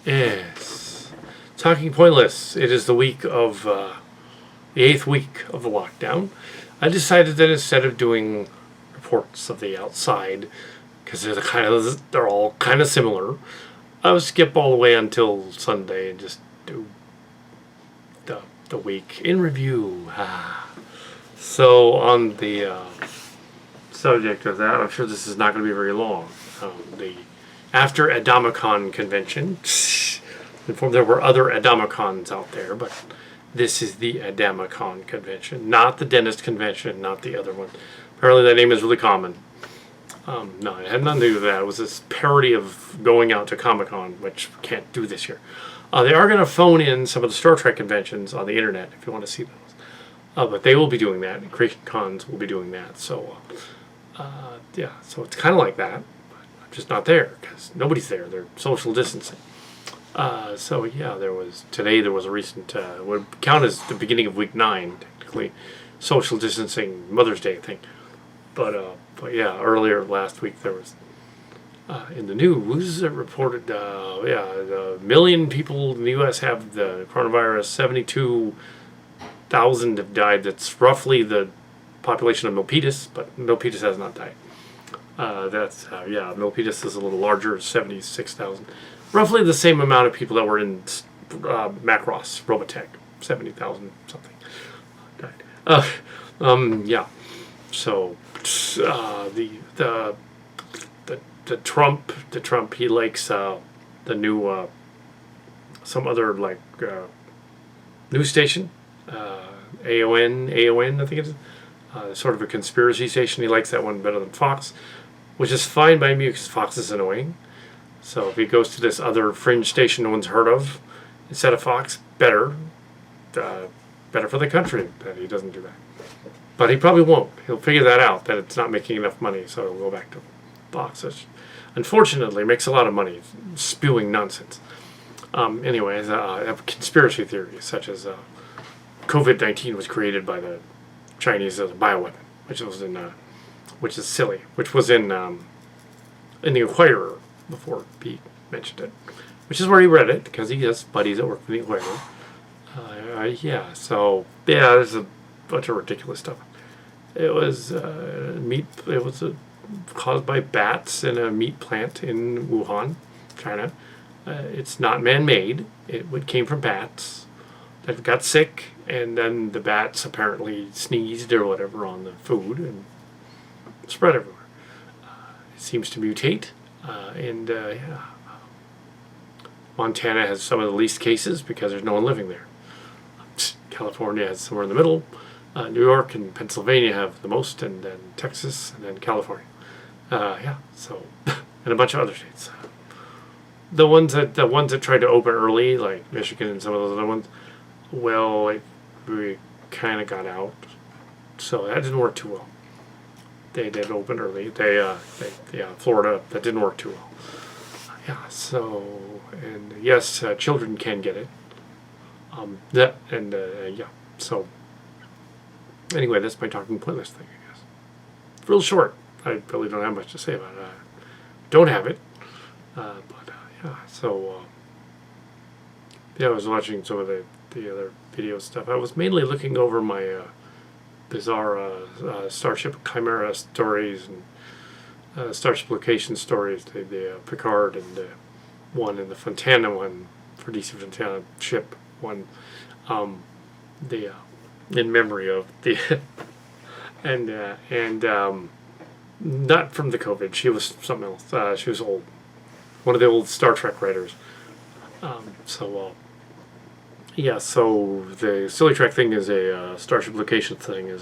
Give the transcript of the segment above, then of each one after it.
Yes. Talking Pointless. It is the week of the 8th week of the lockdown. I decided that instead of doing reports of the outside, because they're all kind of similar, I would skip all the way until Sunday and just do the week in review. So on the subject of that, I'm sure this is not going to be very long. After Adamicon convention, informed there were other Adamicons out there, but this is the Adamicon convention, not the dentist convention, not the other one. Apparently that name is really common. No, it had nothing to do with that. It was this parody of going out to Comic-Con, which we can't do this year. They are going to phone in some of the Star Trek conventions on the internet if you want to see those. But they will be doing that, and Creation Cons will be doing that. So, yeah, so it's kind of like that. But I'm just not there because nobody's there. They're social distancing. So, yeah, today there was a recent, would count as the beginning of week 9, technically, social distancing Mother's Day thing. But yeah, earlier last week there was, in the news, it reported, a million people in the U.S. have the coronavirus, 72,000 have died. That's roughly the population of Milpitas, but Milpitas has not died. Milpitas is a little larger, 76,000. Roughly the same amount of people that were in Macross, Robotech, 70,000 something died. Yeah. So the Trump, he likes the new some other news station, AON I think it is, sort of a conspiracy station. He likes that one better than Fox, which is fine by me because Fox is annoying. So if he goes to this other fringe station no one's heard of instead of Fox, better for the country that he doesn't do that. But he probably won't. He'll figure that out, that it's not making enough money, so he'll go back to Fox, which unfortunately makes a lot of money spewing nonsense. Anyways, I have conspiracy theories, such as COVID-19 was created by the Chinese as a bioweapon, which is silly, which was in the Inquirer before Pete mentioned it, which is where he read it, because he has buddies that work for the Inquirer. There's a bunch of ridiculous stuff. It was caused by bats in a meat plant in Wuhan, China. It's not man-made. It came from bats that got sick, and then the bats apparently sneezed or whatever on the food and spread everywhere. It seems to mutate, Montana has some of the least cases because there's no one living there. California has somewhere in the middle. New York and Pennsylvania have the most, and then Texas, and then California. And a bunch of other states. The ones that tried to open early, like Michigan and some of those other ones, we kind of got out, so that didn't work too well. They did open early. Florida, that didn't work too well. Yes, children can get it. So anyway, that's my Talking Pointless thing, I guess. Real short. I really don't have much to say about it. I don't have it. I was watching some of the other video stuff. I was mainly looking over my bizarre Starship Chimera stories and Starship Location stories, the Picard and the one and the Fontana one for DC Fontana ship one, in memory of the not from the COVID. She was something else. She was old, one of the old Star Trek writers. So the Silly Trek thing is a Starship Location thing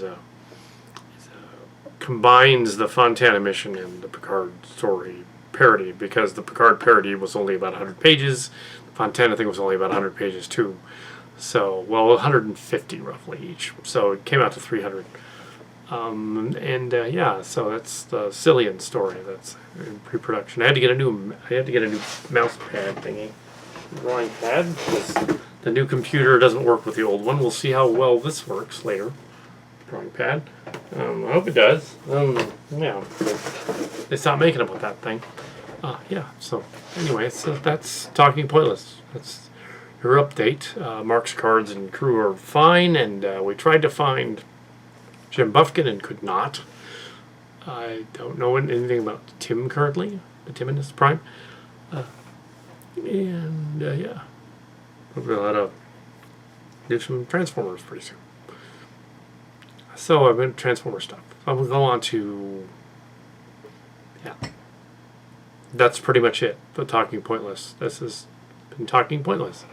combines the Fontana mission and the Picard story parody, because the Picard parody was only about 100 pages. The Fontana thing was only about 100 pages too. So, 150 roughly each. So it came out to 300. So that's the Cillian story that's in pre-production. I had to get a new mouse pad thingy, drawing pad, because the new computer doesn't work with the old one. We'll see how well this works later. Drawing pad. I hope it does. They stopped making them with that thing. Yeah. So anyway, so that's Talking Pointless. That's your update. Mark's cards and crew are fine, and we tried to find Jim Buffkin and could not. I don't know anything about Tim currently, the Tim in his prime. And yeah, we'll have to do some Transformers pretty soon. So I've been Transformer stuff. I will go on to, yeah. That's pretty much it. The Talking Pointless. This has been Talking Pointless.